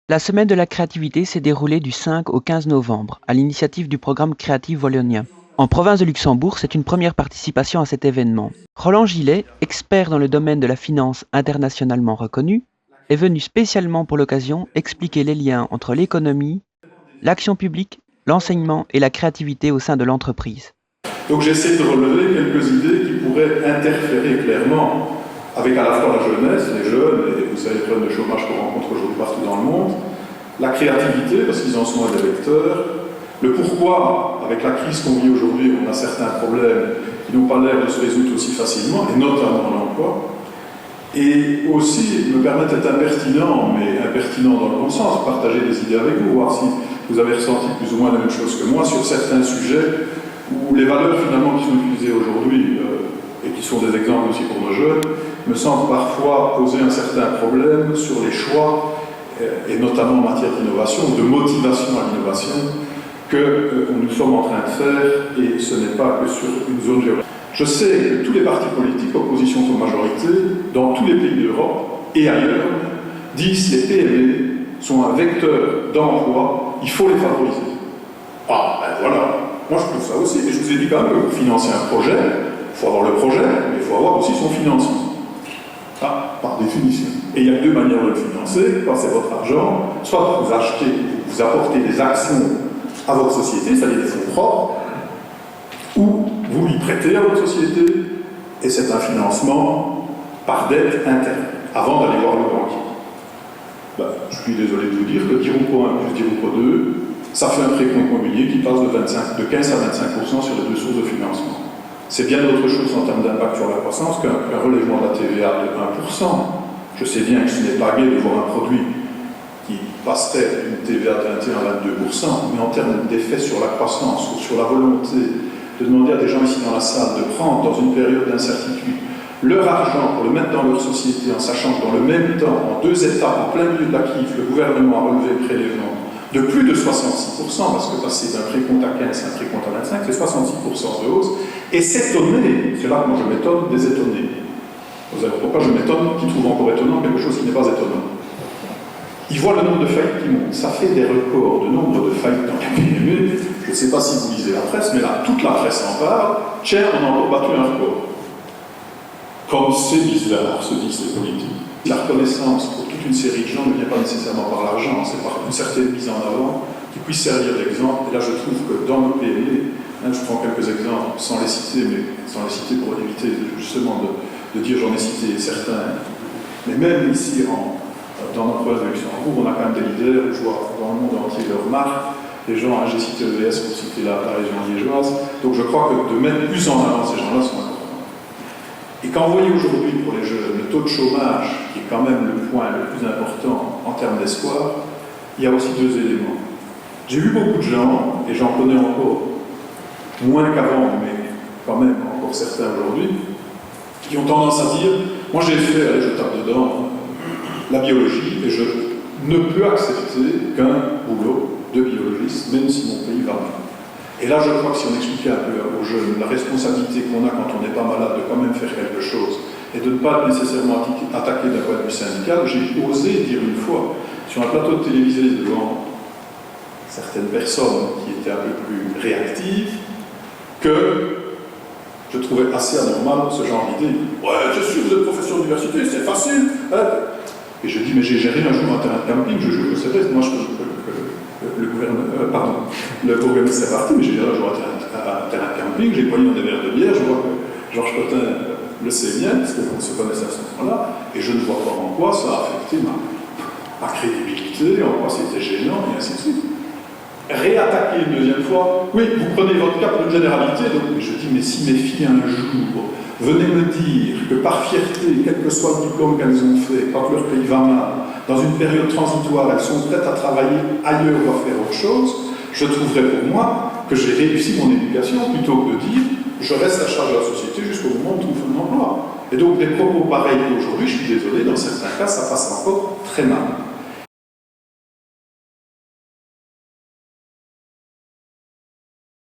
La semaine de la créativité s'est déroulée du 5 au 15 novembre, à l'initiative du programme Creative Wallonia. En province de Luxembourg, c'est une première participation à cet événement. Roland Gillet, expert dans le domaine de la finance internationalement reconnue, est venu spécialement pour l'occasion expliquer les liens entre l'économie, l'action publique, l'enseignement et la créativité au sein de l'entreprise. Donc j'essaie de relever quelques idées qui pourraient interférer clairement avec à la fois la jeunesse, les jeunes, et vous savez le problème de chômage qu'on rencontre aujourd'hui partout dans le monde, la créativité, parce qu'ils en sont un des vecteurs, le pourquoi, avec la crise qu'on vit aujourd'hui, on a certains problèmes qui n'ont pas l'air de se résoudre aussi facilement, et notamment l'emploi, et aussi me permettre d'être impertinent, mais impertinent dans le bon sens, partager des idées avec vous, voir si vous avez ressenti plus ou moins la même chose que moi sur certains sujets où les valeurs finalement qui sont utilisées aujourd'hui et qui sont des exemples aussi pour nos jeunes, me semblent parfois poser un certain problème sur les choix, et notamment en matière d'innovation, de motivation à l'innovation, que nous sommes en train de faire, et ce n'est pas que sur une zone géographique. Je sais que tous les partis politiques, opposition comme majorité, dans tous les pays d'Europe et ailleurs, disent que les PME sont un vecteur d'emploi, il faut les favoriser. Ah, ben voilà, moi je trouve ça aussi, et je vous ai dit quand même que pour financer un projet, il faut avoir le projet, mais il faut avoir aussi son financement. Ah, par définition. Et il y a deux manières de le financer, quand c'est votre argent, soit vous achetez, vous apportez des actions à votre société, c'est-à-dire des fonds propres, ou vous lui prêtez à votre société, et c'est un financement par dette interne, avant d'aller voir le banquier. Ben, je suis désolé de vous dire que 10 euros 1 plus 10 euros 2, ça fait un précompte immobilier qui passe de 15 à 25% sur les deux sources de financement. C'est bien autre chose en termes d'impact sur la croissance qu'un relèvement de la TVA de 1%. Je sais bien que ce n'est pas gai de voir un produit qui passerait d'une TVA de 21 à 22%, mais en termes d'effet sur la croissance ou sur la volonté de demander à des gens ici dans la salle de prendre, dans une période d'incertitude, leur argent pour le mettre dans leur société, en sachant que dans le même temps, en 2 étapes, en plein milieu de la crise, le gouvernement a relevé le prélèvement de plus de 66%, parce que passer d'un précompte à 15 à un précompte à 25, c'est 66% de hausse, et s'étonner, c'est là que moi je m'étonne des étonnés. Vous savez pourquoi je m'étonne, qui trouvent encore étonnant quelque chose qui n'est pas étonnant. Ils voient le nombre de faillites qui monte. Ça fait des records de nombre de faillites dans les PME. Je ne sais pas si vous lisez la presse, mais là, toute la presse en parle. Tiens, on a encore battu un record. Comme c'est bizarre, se disent les politiques. La reconnaissance pour toute une série de gens ne vient pas nécessairement par l'argent, c'est par une certaine mise en avant qui puisse servir d'exemple. Et là, je trouve que dans nos PME, je prends quelques exemples sans les citer, mais sans les citer pour éviter justement de dire j'en ai cité certains. Mais même ici, dans notre province de Luxembourg, on a quand même des leaders, je vois dans le monde entier leur marque. Les gens, j'ai cité EVS pour citer la région liégeoise. Donc je crois que de mettre plus en avant ces gens-là sont importants. Et quand vous voyez aujourd'hui pour les jeunes le taux de chômage, qui est quand même le point le plus important en termes d'espoir, il y a aussi 2 éléments. J'ai vu beaucoup de gens, et j'en connais encore, moins qu'avant, mais quand même encore certains aujourd'hui, qui ont tendance à dire, moi j'ai fait, allez je tape dedans, la biologie, et je ne peux accepter qu'un boulot de biologiste, même si mon pays va mal. Et là, je crois que si on expliquait un peu aux jeunes la responsabilité qu'on a quand on n'est pas malade de quand même faire quelque chose, et de ne pas nécessairement attaquer d'un point de vue syndical, j'ai osé dire une fois, sur un plateau de télévisé devant certaines personnes qui étaient un peu plus réactives, que je trouvais assez anormal ce genre d'idée. Ouais, je suis, vous êtes professeur d'université, c'est facile. Hein. Et je dis, mais j'ai géré un jour un terrain de camping, je joue que c'est vrai, moi le bourgmestre est parti, mais j'ai géré un jour un terrain de camping, j'ai poigné dans des verres de bière, je vois que Georges Cotin le sait bien, parce qu'on se connaissait à ce moment-là, et je ne vois pas en quoi ça a affecté ma crédibilité, en quoi c'était gênant, et ainsi de suite. Réattaquer une deuxième fois, oui, vous prenez votre cap de généralité, donc je dis, mais si mes filles un jour venaient me dire que par fierté, quel que soit le diplôme qu'elles ont fait, quand leur pays va mal, dans une période transitoire, elles sont prêtes à travailler ailleurs ou à faire autre chose, je trouverais pour moi que j'ai réussi mon éducation plutôt que de dire je reste à charge de la société jusqu'au moment où on trouve un emploi. Et donc des propos pareils qu'aujourd'hui, je suis désolé, dans certains cas, ça passe encore très mal.